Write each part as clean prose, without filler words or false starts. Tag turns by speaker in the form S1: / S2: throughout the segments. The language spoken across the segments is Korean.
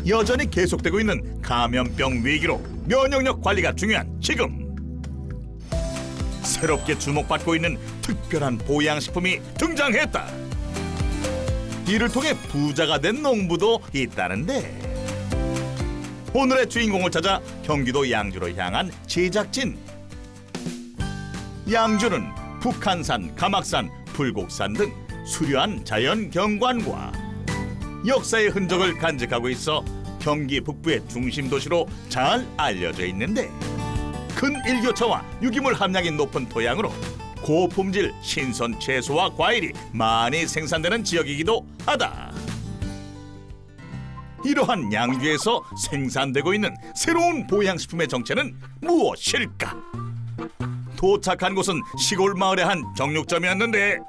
S1: 여전히 계속되고 있는 감염병 위기로 면역력 관리가 중요한 지금 새롭게 주목받고 있는 특별한 보양식품이 등장했다. 이를 통해 부자가 된 농부도 있다는데 오늘의 주인공을 찾아 경기도 양주로 향한 제작진. 양주는 북한산, 가막산, 불곡산 등 수려한 자연 경관과 역사의 흔적을 간직하고 있어 경기 북부의 중심 도시로 잘 알려져 있는데 큰 일교차와 유기물 함량이 높은 토양으로 고품질 신선 채소와 과일이 많이 생산되는 지역이기도 하다. 이러한 양주에서 생산되고 있는 새로운 보양식품의 정체는 무엇일까? 도착한 곳은 시골 마을의 한 정육점이었는데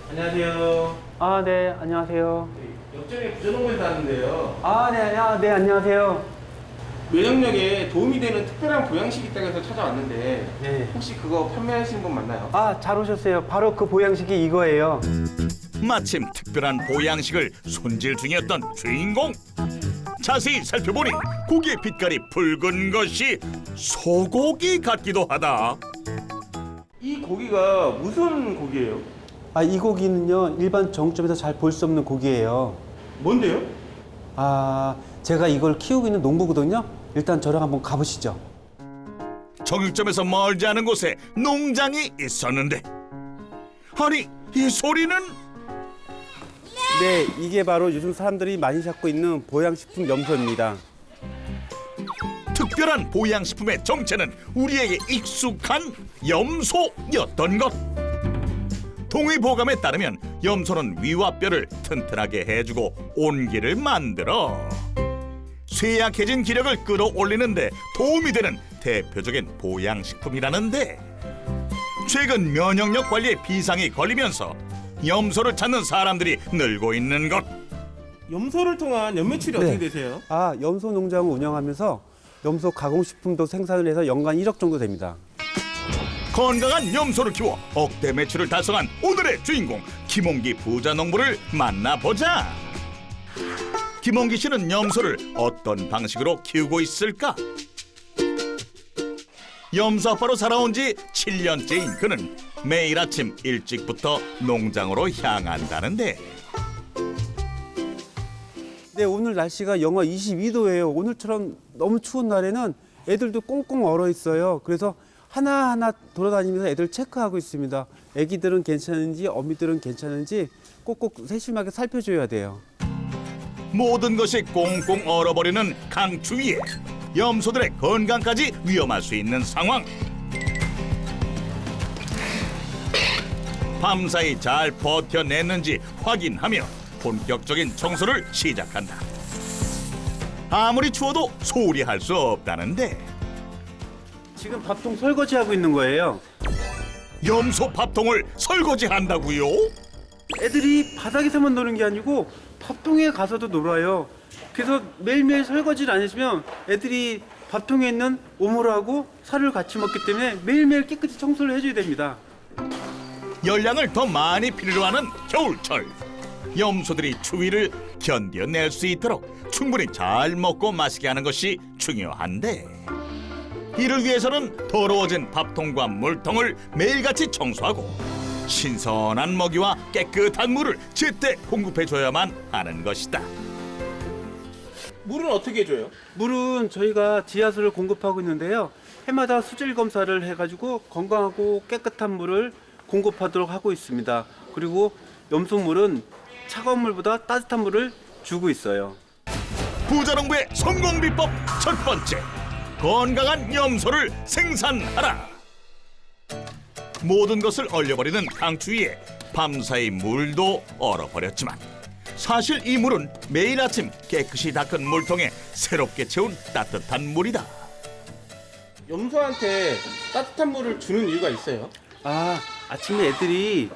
S2: 안녕하세요.
S3: 아, 네, 안녕하세요.
S2: 역전에 부전농부에서 왔는데요.
S3: 아, 네, 안녕하세요.
S2: 면역력에 도움이 되는 특별한 보양식이 있다고 해서 찾아왔는데
S3: 네.
S2: 혹시 그거 판매하시는 분 맞나요?
S3: 아, 잘 오셨어요. 바로 그 보양식이 이거예요.
S1: 마침 특별한 보양식을 손질 중이었던 주인공. 자세히 살펴보니 고기의 빛깔이 붉은 것이 소고기 같기도 하다.
S2: 이 고기가 무슨 고기예요?
S3: 아, 이 고기는요, 일반 정육점에서 잘 볼 수 없는 고기예요.
S2: 뭔데요?
S3: 아, 제가 이걸 키우고 있는 농부거든요. 일단 저랑 한번 가보시죠.
S1: 정육점에서 멀지 않은 곳에 농장이 있었는데 아니 이 소리는
S3: 네, 이게 바로 요즘 사람들이 많이 찾고 있는 보양식품 염소입니다.
S1: 특별한 보양식품의 정체는 우리에게 익숙한 염소였던 것. 동의보감에 따르면 염소는 위와 뼈를 튼튼하게 해주고 온기를 만들어 쇠약해진 기력을 끌어올리는데 도움이 되는 대표적인 보양식품이라는데 최근 면역력 관리에 비상이 걸리면서 염소를 찾는 사람들이 늘고 있는 것.
S2: 염소를 통한 연매출이
S3: 네.
S2: 어떻게 되세요?
S3: 아, 염소 농장을 운영하면서 염소 가공식품도 생산을 해서 연간 1억 정도 됩니다.
S1: 건강한 염소를 키워 억대 매출을 달성한 오늘의 주인공 김홍기 부자 농부를 만나보자. 김홍기 씨는 염소를 어떤 방식으로 키우고 있을까? 염소 아빠로 살아온 지 7년째인 그는 매일 아침 일찍부터 농장으로 향한다는데
S3: 네, 오늘 날씨가 영하 22도예요. 오늘처럼 너무 추운 날에는 애들도 꽁꽁 얼어 있어요. 그래서 하나하나 돌아다니면서 애들 체크하고 있습니다. 애기들은 괜찮은지 어미들은 괜찮은지 꼭꼭 세심하게 살펴줘야 돼요.
S1: 모든 것이 꽁꽁 얼어버리는 강추위에 염소들의 건강까지 위험할 수 있는 상황. 밤사이 잘 버텨냈는지 확인하며 본격적인 청소를 시작한다. 아무리 추워도 소홀히 할 수 없다는데
S3: 지금 밥통 설거지하고 있는 거예요.
S1: 염소 밥통을 설거지한다고요?
S3: 애들이 바닥에서만 노는 게 아니고 밥통에 가서도 놀아요. 그래서 매일매일 설거지를 안 해주면 애들이 밥통에 있는 오물하고 살을 같이 먹기 때문에 매일매일 깨끗이 청소를 해줘야 됩니다.
S1: 열량을 더 많이 필요로 하는 겨울철. 염소들이 추위를 견뎌낼 수 있도록 충분히 잘 먹고 마시게 하는 것이 중요한데 이를 위해서는 더러워진 밥통과 물통을 매일같이 청소하고 신선한 먹이와 깨끗한 물을 제때 공급해줘야만 하는 것이다.
S2: 물은 어떻게 해줘요?
S3: 물은 저희가 지하수를 공급하고 있는데요. 해마다 수질 검사를 해가지고 건강하고 깨끗한 물을 공급하도록 하고 있습니다. 그리고 염소물은 차가운 물보다 따뜻한 물을 주고 있어요.
S1: 부자농부의 성공 비법 첫 번째, 건강한 염소를 생산하라. 모든 것을 얼려버리는 강추위에 밤사이 물도 얼어버렸지만 사실 이 물은 매일 아침 깨끗이 닦은 물통에 새롭게 채운 따뜻한 물이다.
S2: 염소한테 따뜻한 물을 주는 이유가 있어요?
S3: 아, 아침에 애들이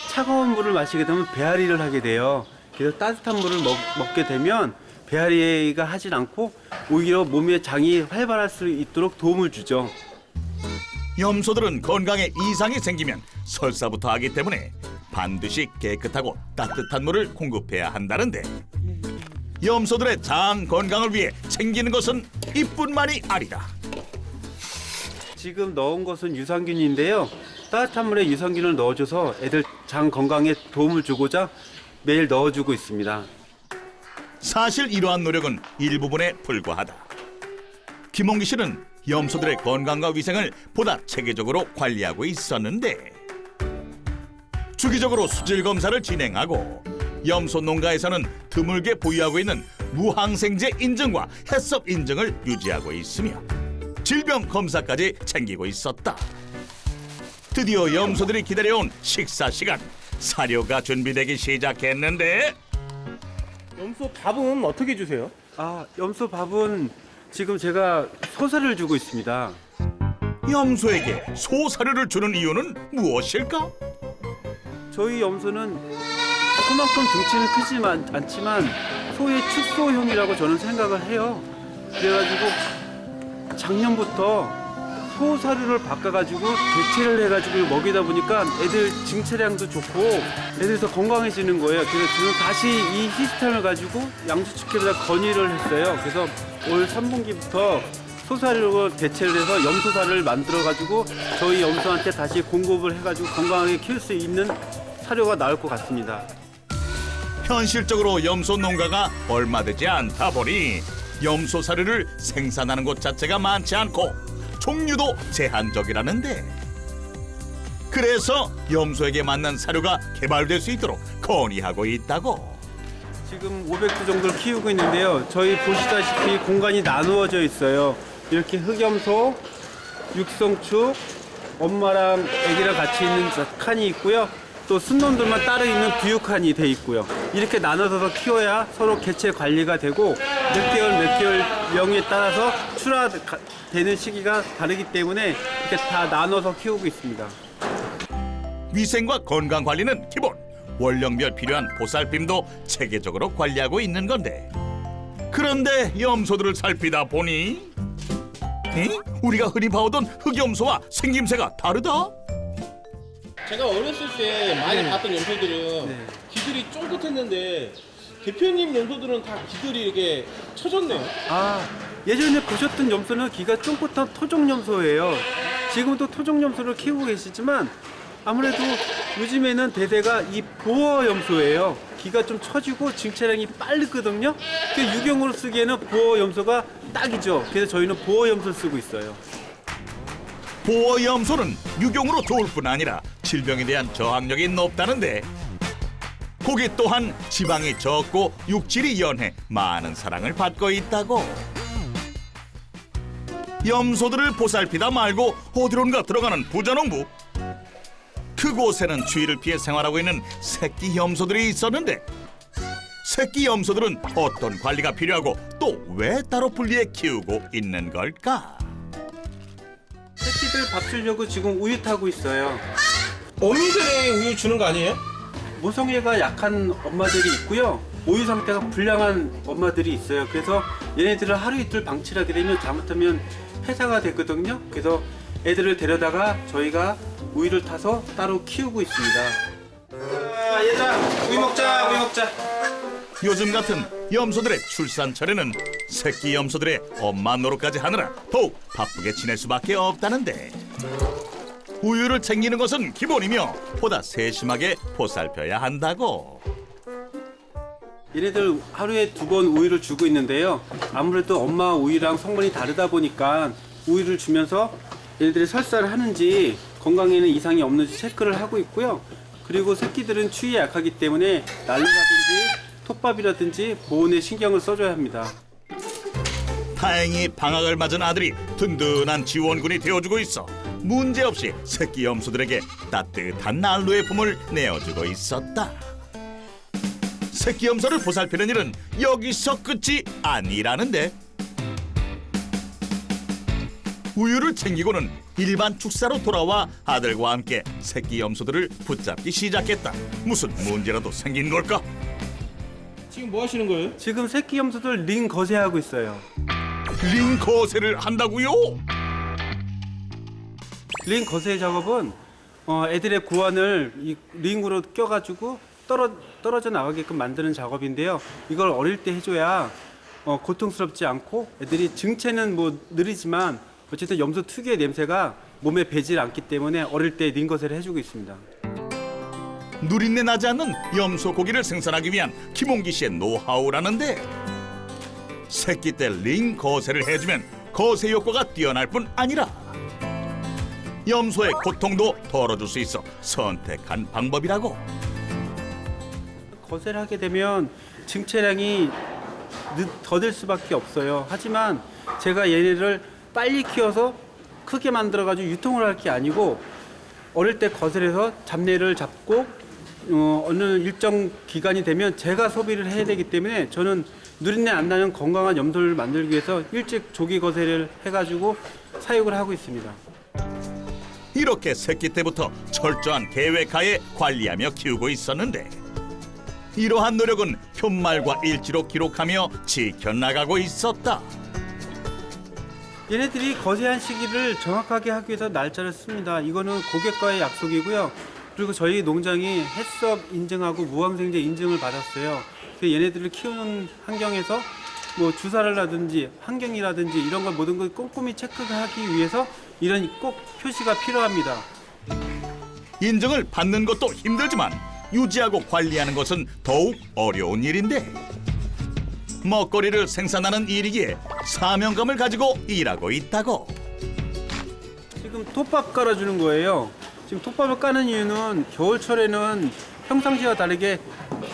S3: 차가운 물을 마시게 되면 배앓이를 하게 돼요. 그래서 따뜻한 물을 먹게 되면 배앓이가 하질 않고 오히려 몸의 장이 활발할 수 있도록 도움을 주죠.
S1: 염소들은 건강에 이상이 생기면 설사부터 하기 때문에 반드시 깨끗하고 따뜻한 물을 공급해야 한다는데 염소들의 장 건강을 위해 챙기는 것은 이뿐만이 아니다.
S3: 지금 넣은 것은 유산균인데요. 따뜻한 물에 유산균을 넣어줘서 애들 장 건강에 도움을 주고자 매일 넣어주고 있습니다.
S1: 사실 이러한 노력은 일부분에 불과하다. 김홍기 씨는 염소들의 건강과 위생을 보다 체계적으로 관리하고 있었는데 주기적으로 수질 검사를 진행하고 염소 농가에서는 드물게 보유하고 있는 무항생제 인증과 해썹 인증을 유지하고 있으며 질병 검사까지 챙기고 있었다. 드디어 염소들이 기다려온 식사 시간. 사료가 준비되기 시작했는데
S2: 염소 밥은 어떻게 주세요?
S3: 염소 밥은 지금 제가 소사를 주고 있습니다.
S1: 염소에게 소사료를 주는 이유는 무엇일까?
S3: 저희 염소는 소만큼 등치는 크지만 않지만 소의 축소형이라고 저는 생각을 해요. 그래가지고 작년부터 소사료를 바꿔가지고 대체를 해가지고 먹이다 보니까 애들 증체량도 좋고 애들이 더 건강해지는 거예요. 그래서 저는 다시 이 시스템을 가지고 양수축회에다 건의를 했어요. 그래서 올 3분기부터 소사료로 대체를 해서 염소사를 만들어가지고 저희 염소한테 다시 공급을 해가지고 건강하게 키울 수 있는 사료가 나올 것 같습니다.
S1: 현실적으로 염소 농가가 얼마 되지 않다 보니 염소 사료를 생산하는 곳 자체가 많지 않고 종류도 제한적이라는데 그래서 염소에게 맞는 사료가 개발될 수 있도록 건의하고 있다고.
S3: 지금 500두 정도를 키우고 있는데요. 저희 보시다시피 공간이 나누어져 있어요. 이렇게 흑염소, 육성축, 엄마랑 아기랑 같이 있는 칸이 있고요. 또 순놈들만 따로 있는 부육칸이 돼 있고요. 이렇게 나눠서 키워야 서로 개체 관리가 되고 몇 개월령에 따라서 출하되는 시기가 다르기 때문에 이렇게 다 나눠서 키우고 있습니다.
S1: 위생과 건강 관리는 기본. 원령별 필요한 보살핌도 체계적으로 관리하고 있는 건데 그런데 염소들을 살피다 보니 우리가 흔히 봐오던 흑염소와 생김새가 다르다?
S2: 제가 어렸을 때 많이 봤던 염소들은 기들이 쫑긋했는데 대표님 염소들은 다 기들이 이렇게 쳐졌네요.
S3: 예전에 보셨던 염소는 기가 쫑긋한 토종염소예요. 지금도 토종염소를 키우고 계시지만 아무래도 요즘에는 대대가 이 보어염소예요. 기가 좀 처지고 증체량이 빠르거든요. 그 유경으로 쓰기에는 보어염소가 딱이죠. 그래서 저희는 보어염소를 쓰고 있어요.
S1: 보어염소는 유경으로 좋을 뿐 아니라 질병에 대한 저항력이 높다는데 고기 또한 지방이 적고 육질이 연해 많은 사랑을 받고 있다고. 염소들을 보살피다 말고 어디론가 들어가는 부자농부. 그곳에는 추위를 피해 생활하고 있는 새끼 염소들이 있었는데 새끼 염소들은 어떤 관리가 필요하고 또 왜 따로 분리해 키우고 있는 걸까?
S3: 새끼들 밥 주려고 지금 우유 타고 있어요.
S2: 어미들의 우유 주는 거 아니에요?
S3: 모성애가 약한 엄마들이 있고요. 우유 상태가 불량한 엄마들이 있어요. 그래서 얘네들을 하루 이틀 방치를 하게 되면 잘못하면 폐사가 되거든요. 그래서 애들을 데려다가 저희가 우유를 타서 따로 키우고 있습니다. 얘들아, 우유 먹자.
S1: 요즘 같은 염소들의 출산철에는 새끼 염소들의 엄마 노릇까지 하느라 더욱 바쁘게 지낼 수밖에 없다는데 우유를 챙기는 것은 기본이며 보다 세심하게 보살펴야 한다고.
S3: 얘네들 하루에 2번 우유를 주고 있는데요. 아무래도 엄마 우유랑 성분이 다르다 보니까 우유를 주면서 얘네들이 설사를 하는지 건강에는 이상이 없는지 체크를 하고 있고요. 그리고 새끼들은 추위에 약하기 때문에 난로라든지 톱밥이라든지 보온에 신경을 써줘야 합니다.
S1: 다행히 방학을 맞은 아들이 든든한 지원군이 되어주고 있어 문제없이 새끼 염소들에게 따뜻한 난로의 품을 내어주고 있었다. 새끼 염소를 보살피는 일은 여기서 끝이 아니라는데 우유를 챙기고는 일반 축사로 돌아와 아들과 함께 새끼 염소들을 붙잡기 시작했다. 무슨 문제라도 생긴 걸까?
S2: 지금 뭐 하시는 거예요?
S3: 지금 새끼 염소들 링 거세하고 있어요.
S1: 링 거세를 한다고요?
S3: 링 거세 작업은 애들의 고환을 이 링으로 껴가지고 떨어져 나가게끔 만드는 작업인데요. 이걸 어릴 때 해줘야 고통스럽지 않고 애들이 증체는 뭐 느리지만 어쨌든 염소 특유의 냄새가 몸에 배질 않기 때문에 어릴 때 링거세를 해주고 있습니다.
S1: 누린내 나지 않는 염소 고기를 생산하기 위한 김홍기 씨의 노하우라는데, 새끼 때 링 거세를 해주면 거세 효과가 뛰어날 뿐 아니라 염소의 고통도 덜어줄 수 있어 선택한 방법이라고.
S3: 거세를 하게 되면 증체량이 더딜 수밖에 없어요. 하지만 제가 얘네를 빨리 키워서 크게 만들어가지고 유통을 할 게 아니고 어릴 때 거세를 해서 잡내를 잡고 어느 일정 기간이 되면 제가 소비를 해야 되기 때문에 저는 누린내 안 나는 건강한 염소를 만들기 위해서 일찍 조기 거세를 해가지고 사육을 하고 있습니다.
S1: 이렇게 새끼 때부터 철저한 계획하에 관리하며 키우고 있었는데, 이러한 노력은 편말과 일지로 기록하며 지켜나가고 있었다.
S3: 얘네들이 거세한 시기를 정확하게 하기 위해서 날짜를 씁니다. 이거는 고객과의 약속이고요. 그리고 저희 농장이 해썹 인증하고 무항생제 인증을 받았어요. 그래서 얘네들을 키우는 환경에서 뭐 주사를 하든지 환경이라든지 이런 걸 모든 걸 꼼꼼히 체크하기 위해서 이런 꼭 표시가 필요합니다.
S1: 인증을 받는 것도 힘들지만 유지하고 관리하는 것은 더욱 어려운 일인데, 먹거리를 생산하는 일이기에 사명감을 가지고 일하고 있다고.
S3: 지금 톱밥 깔아주는 거예요. 지금 톱밥을 까는 이유는 겨울철에는 평상시와 다르게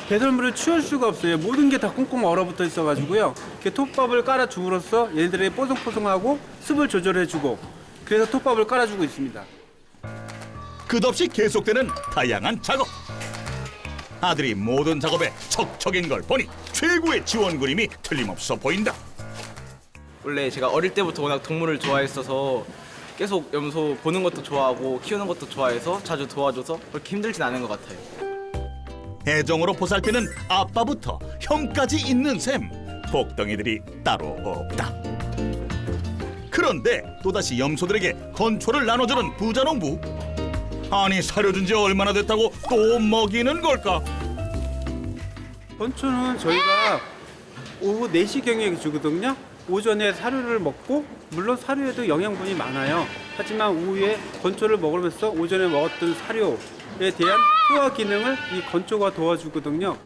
S3: 배설물을 치울 수가 없어요. 모든 게 다 꽁꽁 얼어붙어 있어가지고요. 이렇게 톱밥을 깔아줌으로써 얘네들이 뽀송뽀송하고 습을 조절해주고, 그래서 톱밥을 깔아주고 있습니다.
S1: 끝없이 계속되는 다양한 작업. 아들이 모든 작업에 척척인 걸 보니 최고의 지원 그림이 틀림없어 보인다.
S4: 원래 제가 어릴 때부터 워낙 동물을 좋아했어서 계속 염소 보는 것도 좋아하고 키우는 것도 좋아해서 자주 도와줘서 그렇게 힘들진 않은 것 같아요.
S1: 애정으로 보살피는 아빠부터 형까지 있는 셈, 복덩이들이 따로 없다. 그런데 또다시 염소들에게 건초를 나눠주는 부자농부. 아니, 사료준 지 얼마나 됐다고 또 먹이는 걸까?
S3: 건초는 저희가 오후 4시경에 주거든요. 오전에 사료를 먹고, 물론 사료에도 영양분이 많아요. 하지만 오후에 건초를 먹으면서 오전에 먹었던 사료에 대한 소화 기능을 이 건초가 도와주거든요.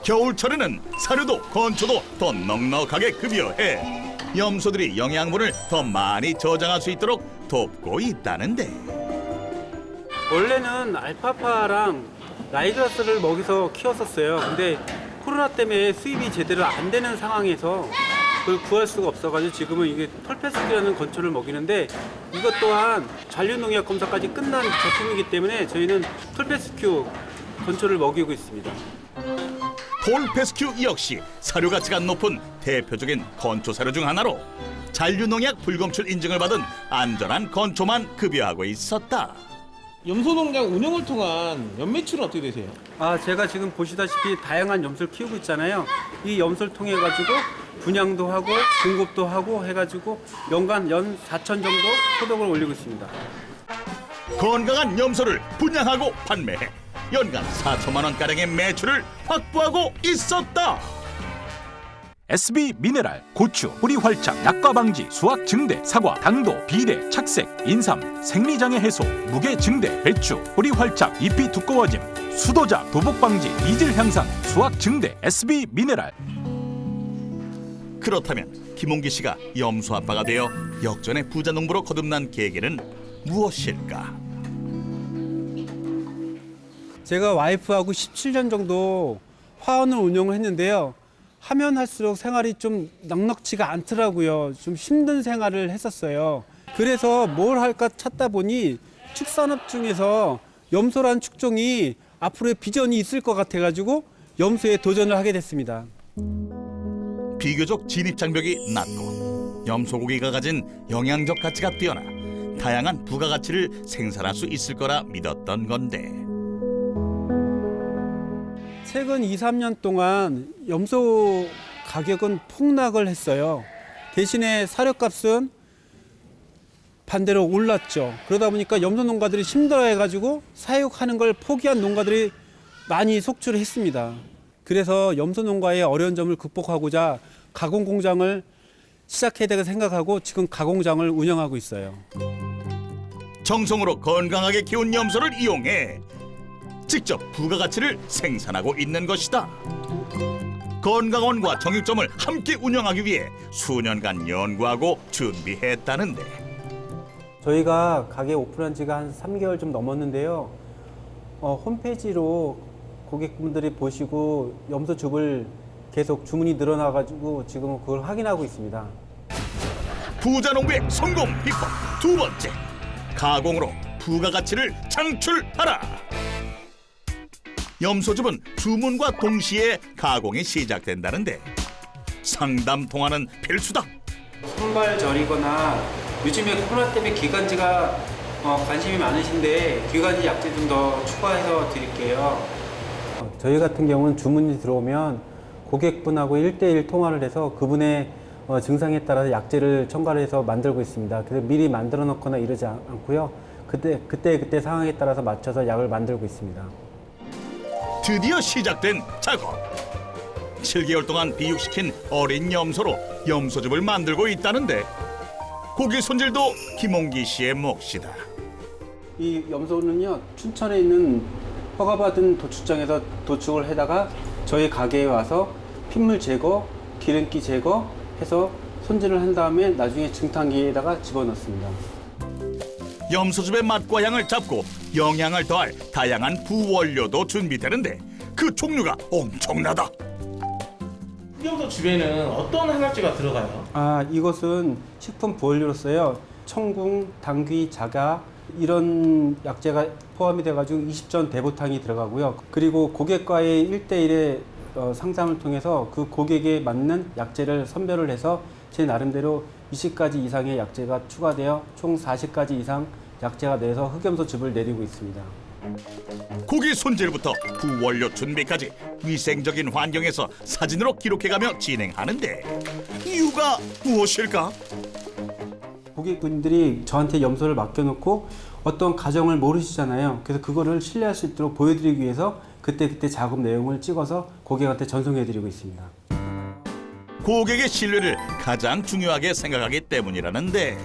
S1: 겨울철에는 사료도 건초도 더 넉넉하게 급여해 염소들이 영양분을 더 많이 저장할 수 있도록 돕고 있다는데,
S3: 원래는 알파파랑 라이그라스를 먹여서 키웠었어요. 근데 코로나 때문에 수입이 제대로 안 되는 상황에서 그걸 구할 수가 없어가지고 지금은 이게 털페스큐라는 건초를 먹이는데, 이것 또한 잔류농약 검사까지 끝난 제품이기 때문에 저희는 털페스큐 건초를 먹이고 있습니다.
S1: 톨페스큐 역시 사료 가치가 높은 대표적인 건초 사료 중 하나로 잔류농약 불검출 인증을 받은 안전한 건초만 급여하고 있었다.
S2: 염소 농장 운영을 통한 연매출은 어떻게 되세요?
S3: 제가 지금 보시다시피 다양한 염소를 키우고 있잖아요. 이 염소를 통해 가지고 분양도 하고 공급도 하고 해가지고 연간 4천 정도 소득을 올리고 있습니다.
S1: 건강한 염소를 분양하고 판매해 연간 4천만 원가량의 매출을 확보하고 있었다.
S5: SB 미네랄, 고추, 뿌리 활착, 약과 방지, 수확 증대, 사과, 당도, 비대, 착색, 인삼, 생리장애 해소, 무게 증대, 배추, 뿌리 활착, 잎이 두꺼워짐, 수도자, 도복 방지, 이질 향상, 수확 증대, SB 미네랄.
S1: 그렇다면 김홍기 씨가 염소 아빠가 되어 역전의 부자 농부로 거듭난 계기는 무엇일까?
S3: 제가 와이프하고 17년 정도 화원을 운영을 했는데요. 하면 할수록 생활이 좀 넉넉지가 않더라고요. 좀 힘든 생활을 했었어요. 그래서 뭘 할까 찾다 보니 축산업 중에서 염소란 축종이 앞으로의 비전이 있을 것 같아가지고 염소에 도전을 하게 됐습니다.
S1: 비교적 진입 장벽이 낮고 염소고기가 가진 영양적 가치가 뛰어나 다양한 부가가치를 생산할 수 있을 거라 믿었던 건데,
S3: 최근 2, 3년 동안 염소 가격은 폭락을 했어요. 대신에 사료값은 반대로 올랐죠. 그러다 보니까 염소 농가들이 힘들어해가지고 사육하는 걸 포기한 농가들이 많이 속출을 했습니다. 그래서 염소 농가의 어려운 점을 극복하고자 가공 공장을 시작해야 되고 생각하고 지금 가공장을 운영하고 있어요.
S1: 정성으로 건강하게 키운 염소를 이용해 직접 부가가치를 생산하고 있는 것이다. 건강원과 정육점을 함께 운영하기 위해 수년간 연구하고 준비했다는데
S3: 저희가 가게 오픈한 지가 한 3개월 좀 넘었는데요. 홈페이지로 고객분들이 보시고 염소즙을 계속 주문이 늘어나가지고 지금 그걸 확인하고 있습니다.
S1: 부자농부의 성공 비법 두 번째, 가공으로 부가가치를 창출하라. 염소즙은 주문과 동시에 가공이 시작된다는데 상담 통화는 필수다.
S3: 선발절이거나 요즘에 코로나 때문에 기관지가 관심이 많으신데 기관지 약재 좀 더 추가해서 드릴게요. 저희 같은 경우는 주문이 들어오면 고객분하고 1대1 통화를 해서 그분의 증상에 따라서 약재를 첨가를 해서 만들고 있습니다. 그래서 미리 만들어 놓거나 이러지 않고요. 그때 상황에 따라서 맞춰서 약을 만들고 있습니다.
S1: 드디어 시작된 작업. 7개월 동안 비육시킨 어린 염소로 염소즙을 만들고 있다는데 고기 손질도 김홍기 씨의 몫이다.
S3: 이 염소는요, 춘천에 있는 허가받은 도축장에서 도축을 해다가 저희 가게에 와서 핏물 제거, 기름기 제거해서 손질을 한 다음에 나중에 증탕기에다가 집어넣습니다.
S1: 염소즙의 맛과 향을 잡고 영양을 더할 다양한 부원료도 준비되는데 그 종류가 엄청나다.
S2: 흑염소 즙에는 어떤 한약재가 들어가요?
S3: 이것은 식품 부원료로서요. 청궁, 당귀, 자가 이런 약재가 포함이 돼가지고 20전 대보탕이 들어가고요. 그리고 고객과의 1대1의 상담을 통해서 그 고객에 맞는 약재를 선별을 해서 제 나름대로 20가지 이상의 약재가 추가되어 총 40가지 이상 약재가 내서 흑염소 즙을 내리고 있습니다.
S1: 고기 손질부터 부원료 준비까지 위생적인 환경에서 사진으로 기록해가며 진행하는데 이유가 무엇일까?
S3: 고객분들이 저한테 염소를 맡겨놓고 어떤 가정을 모르시잖아요. 그래서 그거를 신뢰할 수 있도록 보여드리기 위해서 그때 작업 내용을 찍어서 고객한테 전송해드리고 있습니다.
S1: 고객의 신뢰를 가장 중요하게 생각하기 때문이라는데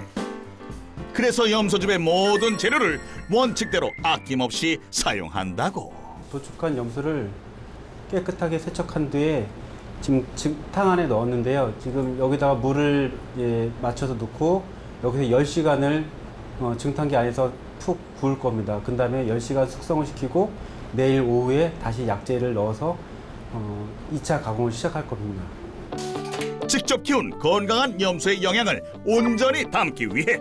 S1: 그래서 염소즙의 모든 재료를 원칙대로 아낌없이 사용한다고.
S3: 도축한 염소를 깨끗하게 세척한 뒤에 지금 탕 안에 넣었는데요. 지금 여기다가 물을 맞춰서 넣고 여기서 10시간을 증탕기 안에서 푹 구울 겁니다. 그 다음에 10시간 숙성을 시키고 내일 오후에 다시 약재를 넣어서 2차 가공을 시작할 겁니다.
S1: 직접 키운 건강한 염소의 영양을 온전히 담기 위해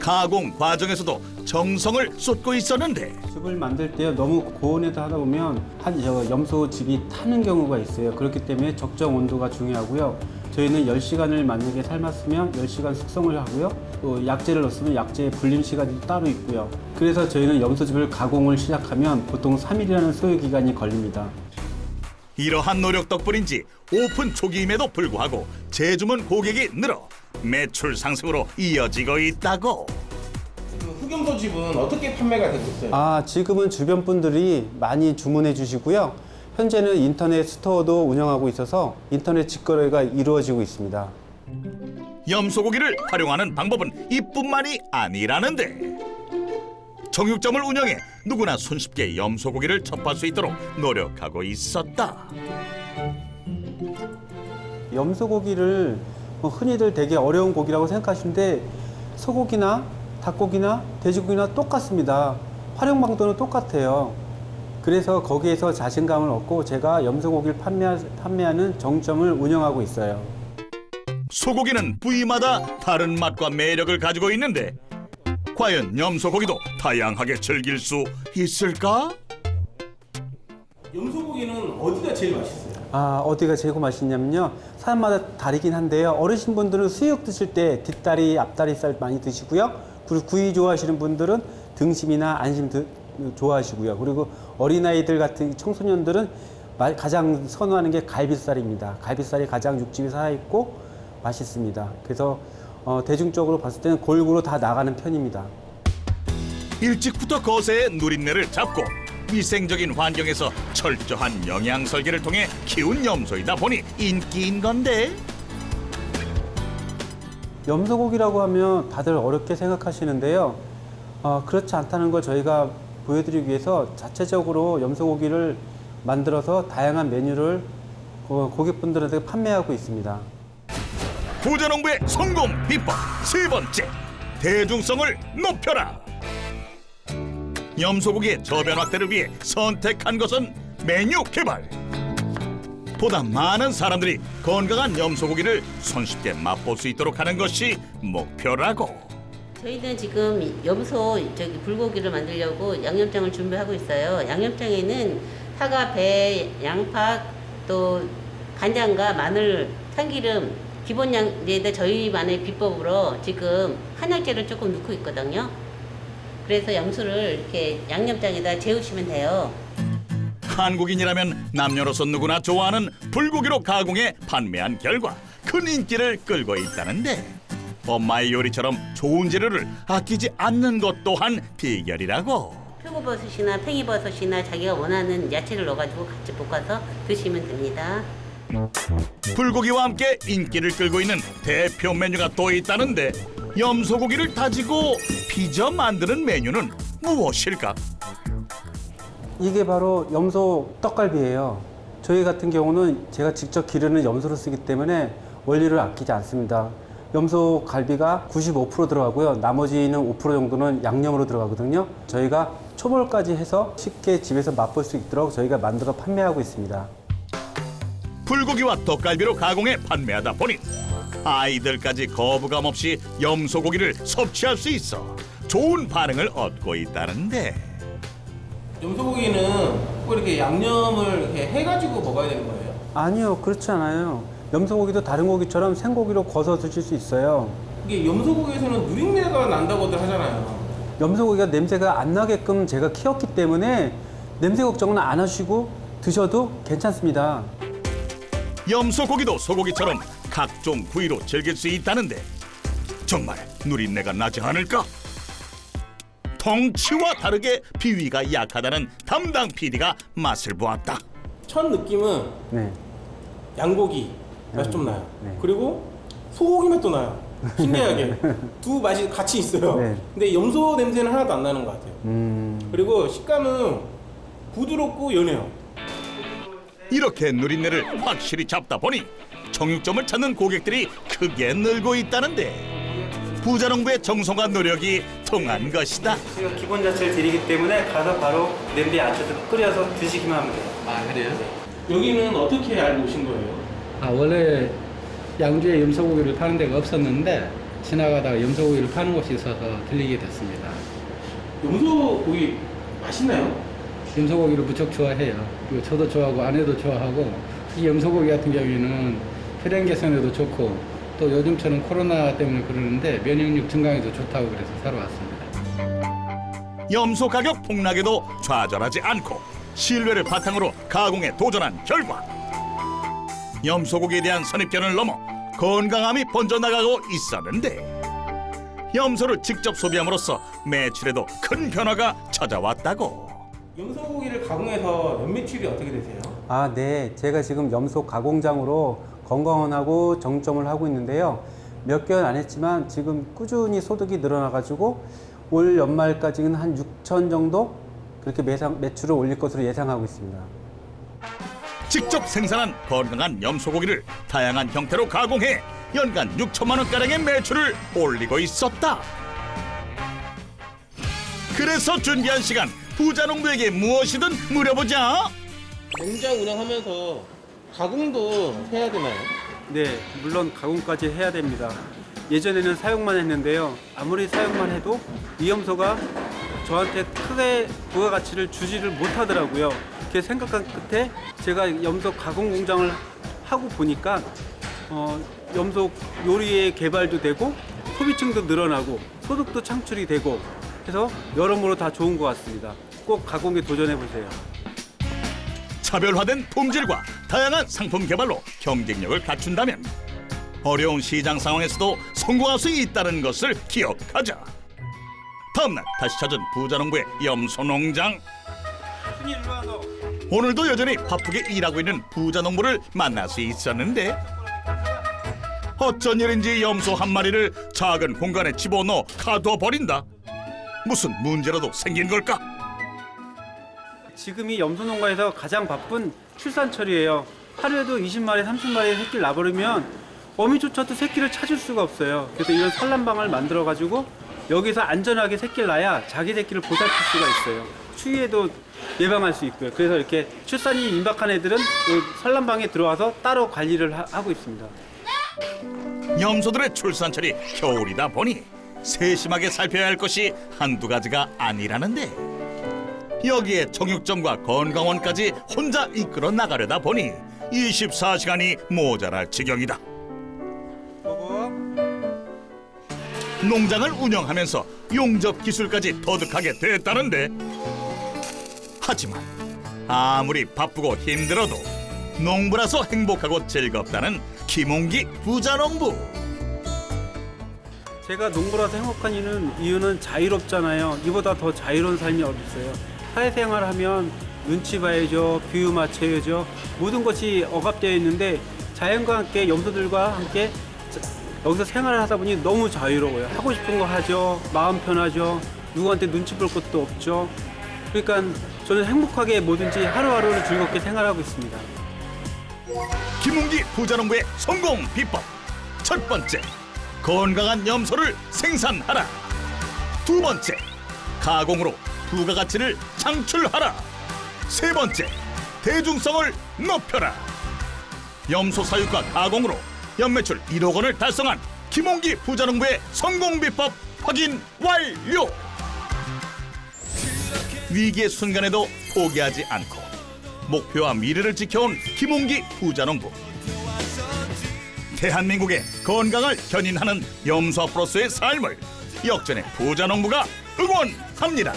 S1: 가공 과정에서도 정성을 쏟고 있었는데
S3: 즙을 만들 때 너무 고온에서 하다 보면 염소 즙이 타는 경우가 있어요. 그렇기 때문에 적정 온도가 중요하고요. 저희는 10시간을 만약에 삶았으면 10시간 숙성을 하고요. 또 약재를 넣었으면 약재의 불림 시간이 따로 있고요. 그래서 저희는 염소즙을 가공을 시작하면 보통 3일이라는 소요 기간이 걸립니다.
S1: 이러한 노력 덕분인지 오픈 초기임에도 불구하고 재주문 고객이 늘어 매출 상승으로 이어지고 있다고.
S2: 흑염소 즙은 어떻게 판매가 되고 있어요?
S3: 지금은 주변 분들이 많이 주문해 주시고요. 현재는 인터넷 스토어도 운영하고 있어서 인터넷 직거래가 이루어지고 있습니다.
S1: 염소고기를 활용하는 방법은 이뿐만이 아니라는데 정육점을 운영해 누구나 손쉽게 염소고기를 접할 수 있도록 노력하고 있었다.
S3: 염소고기를 흔히들 되게 어려운 고기라고 생각하시는데 소고기나 닭고기나 돼지고기나 똑같습니다. 활용 방도는 똑같아요. 그래서 거기에서 자신감을 얻고 제가 염소고기를 판매하는 정점을 운영하고 있어요.
S1: 소고기는 부위마다 다른 맛과 매력을 가지고 있는데 과연 염소고기도 다양하게 즐길 수 있을까?
S2: 염소고기는 어디가 제일 맛있어요?
S3: 어디가 제일 맛있냐면요. 사람마다 다르긴 한데요. 어르신분들은 수육 드실 때 뒷다리, 앞다리살 많이 드시고요. 그리고 구이 좋아하시는 분들은 등심이나 안심 좋아하시고요. 그리고 어린아이들 같은 청소년들은 가장 선호하는 게 갈비살입니다. 갈비살이 가장 육즙이 살아있고 맛있습니다. 그래서 대중적으로 봤을 때는 골고루 다 나가는 편입니다.
S1: 일찍부터 거세의 누린내를 잡고 위생적인 환경에서 철저한 영양 설계를 통해 키운 염소이다 보니 인기인 건데
S3: 염소고기라고 하면 다들 어렵게 생각하시는데요. 그렇지 않다는 걸 저희가 보여드리기 위해서 자체적으로 염소고기를 만들어서 다양한 메뉴를 고객분들한테 판매하고 있습니다.
S1: 부자농부의 성공 비법 세 번째, 대중성을 높여라. 염소고기의 저변 확대를 위해 선택한 것은 메뉴 개발. 보다 많은 사람들이 건강한 염소고기를 손쉽게 맛볼 수 있도록 하는 것이 목표라고.
S6: 저희는 지금 염소 불고기를 만들려고 양념장을 준비하고 있어요. 양념장에는 사과, 배, 양파, 또 간장과 마늘, 참기름 기본 양에다 저희만의 비법으로 지금 한약재를 조금 넣고 있거든요. 그래서 염소를 이렇게 양념장에다 재우시면 돼요.
S1: 한국인이라면 남녀노소 누구나 좋아하는 불고기로 가공해 판매한 결과 큰 인기를 끌고 있다는데 엄마의 요리처럼 좋은 재료를 아끼지 않는 것 또한 비결이라고.
S6: 표고버섯이나 팽이버섯이나 자기가 원하는 야채를 넣어가지고 같이 볶아서 드시면 됩니다.
S1: 불고기와 함께 인기를 끌고 있는 대표 메뉴가 또 있다는데 염소고기를 다지고 빚어 만드는 메뉴는 무엇일까?
S3: 이게 바로 염소 떡갈비예요. 저희 같은 경우는 제가 직접 기르는 염소를 쓰기 때문에 원료를 아끼지 않습니다. 염소 갈비가 95% 들어가고요. 나머지는 5% 정도는 양념으로 들어가거든요. 저희가 초벌까지 해서 쉽게 집에서 맛볼 수 있도록 저희가 만들어 판매하고 있습니다.
S1: 불고기와 떡갈비로 가공해 판매하다 보니 아이들까지 거부감 없이 염소고기를 섭취할 수 있어 좋은 반응을 얻고 있다는데
S2: 염소고기는 꼭 이렇게 양념을 이렇게 해가지고 먹어야 되는 거예요?
S3: 아니요, 그렇지 않아요. 염소고기도 다른 고기처럼 생고기로 구워서 드실 수 있어요.
S2: 이게 염소고기에서는 누린내가 난다고들 하잖아요.
S3: 염소고기가 냄새가 안 나게끔 제가 키웠기 때문에 냄새 걱정은 안 하시고 드셔도 괜찮습니다.
S1: 염소고기도 소고기처럼 각종 부위로 즐길 수 있다는데 정말 누린내가 나지 않을까? 덩치와 다르게 비위가 약하다는 담당 PD가 맛을 보았다.
S2: 첫 느낌은
S3: 네.
S2: 양고기 맛이 좀 나요.
S3: 네.
S2: 그리고 소고기 맛도 나요. 신기하게 두 맛이 같이 있어요.
S3: 네.
S2: 근데 염소 냄새는 하나도 안 나는 것 같아요. 그리고 식감은 부드럽고 연해요.
S1: 이렇게 누린내를 확실히 잡다 보니 정육점을 찾는 고객들이 크게 늘고 있다는데 부자농부의 정성과 노력이 통한 것이다.
S3: 제가 기본 자체를 드리기 때문에 가서 바로 냄비에 앉혀서 끓여서 드시기만 하면 돼요.
S2: 아 그래요? 여기는 어떻게 알고 오신 거예요?
S7: 원래 양주에 염소고기를 파는 데가 없었는데 지나가다가 염소고기를 파는 곳이 있어서 들리게 됐습니다.
S2: 염소고기 맛있나요?
S7: 염소고기를 무척 좋아해요. 그리고 저도 좋아하고 아내도 좋아하고 이 염소고기 같은 경우에는 혈행 개선에도 좋고 또 요즘처럼 코로나 때문에 그러는데 면역력 증강에도 좋다고 그래서 사러 왔습니다.
S1: 염소 가격 폭락에도 좌절하지 않고 신뢰를 바탕으로 가공에 도전한 결과 염소고기에 대한 선입견을 넘어 건강함이 번져나가고 있었는데 염소를 직접 소비함으로써 매출에도 큰 변화가 찾아왔다고.
S2: 염소고기를 가공해서 연매출이 어떻게 되세요?
S3: 네. 제가 지금 염소 가공장으로 건강원하고 정점을 하고 있는데요. 몇 개월 안 했지만 지금 꾸준히 소득이 늘어나가지고 올 연말까지는 한 6천 정도 그렇게 매출을 올릴 것으로 예상하고 있습니다.
S1: 직접 생산한 건강한 염소고기를 다양한 형태로 가공해 연간 6천만 원가량의 매출을 올리고 있었다. 그래서 준비한 시간 부자농부에게 무엇이든 물어보자.
S2: 공장 운영하면서 가공도 해야 되나요?
S3: 네, 물론 가공까지 해야 됩니다. 예전에는 사육만 했는데요. 아무리 사육만 해도 이 염소가 저한테 크게 부가가치를 주지를 못하더라고요. 그렇게 생각한 끝에 제가 염소 가공 공장을 하고 보니까 염소 요리의 개발도 되고 소비층도 늘어나고 소득도 창출이 되고 해서 여러모로 다 좋은 것 같습니다. 꼭 가공에 도전해 보세요.
S1: 차별화된 품질과 다양한 상품 개발로 경쟁력을 갖춘다면 어려운 시장 상황에서도 성공할 수 있다는 것을 기억하자. 다음날 다시 찾은 부자농부의 염소 농장. 오늘도 여전히 바쁘게 일하고 있는 부자 농부를 만날 수 있었는데 어쩐 일인지 염소 한 마리를 작은 공간에 집어넣어 가둬 버린다. 무슨 문제라도 생긴 걸까?
S3: 지금이 염소 농가에서 가장 바쁜 출산철이에요. 하루에도 20마리, 30마리 새끼를 낳아버리면 어미조차도 새끼를 찾을 수가 없어요. 그래서 이런 산란방을 만들어가지고 여기서 안전하게 새끼를 낳아야 자기 새끼를 보살필 수가 있어요. 추위에도 예방할 수 있고요. 그래서 이렇게 출산이 임박한 애들은 이 산란방에 들어와서 따로 관리를 하고 있습니다.
S1: 염소들의 출산철이 겨울이다 보니 세심하게 살펴야 할 것이 한두 가지가 아니라는데 여기에 정육점과 건강원까지 혼자 이끌어 나가려다 보니 24시간이 모자랄 지경이다. 농장을 운영하면서 용접 기술까지 터득하게 됐다는데 하지만 아무리 바쁘고 힘들어도 농부라서 행복하고 즐겁다는 김홍기 부자농부.
S3: 제가 농부라서 행복한 이유는 자유롭잖아요. 이보다 더 자유로운 삶이 어디 있어요. 사회생활하면 눈치 봐야죠, 비유 맞춰야죠. 모든 것이 억압되어 있는데 자연과 함께 염소들과 함께 여기서 생활을 하다 보니 너무 자유로워요. 하고 싶은 거 하죠. 마음 편하죠. 누구한테 눈치 볼 것도 없죠. 그러니까 저는 행복하게 뭐든지 하루하루를 즐겁게 생활하고 있습니다.
S1: 김홍기 부자농부의 성공 비법. 첫 번째, 건강한 염소를 생산하라. 두 번째, 가공으로 부가가치를 창출하라. 세 번째, 대중성을 높여라. 염소 사육과 가공으로 연매출 1억 원을 달성한 김홍기 부자농부의 성공 비법 확인 완료. 위기의 순간에도 포기하지 않고 목표와 미래를 지켜온 김홍기 부자농부. 대한민국의 건강을 견인하는 염소 앞으로서의 삶을 역전의 부자농부가 응원합니다.